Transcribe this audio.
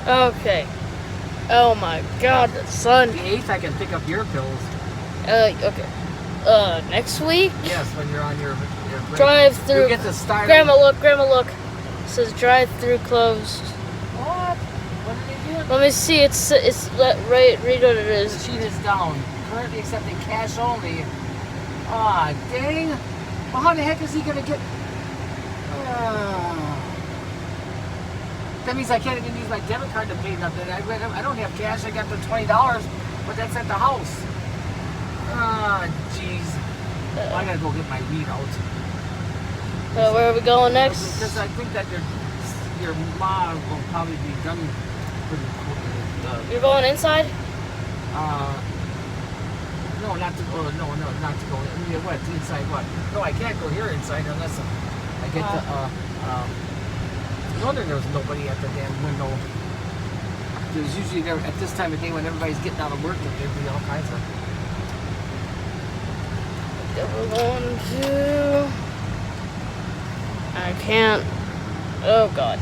Okay. Oh my God, the sun. The 8th, I can pick up your pills. Okay. Next week? Yes, when you're on your break. Drive through. You get to start. Grandma, look. It says drive through closed. What? What are they doing? Let me see. Read what it The is. sheet is down. Currently accepting cash only. Ah, dang. Well, how the heck is he gonna get? That means I can't even use my debit card to pay nothing. I don't have cash. I got the $20, but that's at the house. Ah, jeez. Well, I gotta go get my readout. Where are we going next? Because I think that your mom will probably be done pretty quickly. You're going inside? No, not to go. No, not to go. What? Inside what? No, I can't go here inside unless I get to. No wonder there was nobody at the damn window. There's usually there at this time of day when everybody's getting out of work, there'd be all kinds of. We're going to. I can't. Oh God.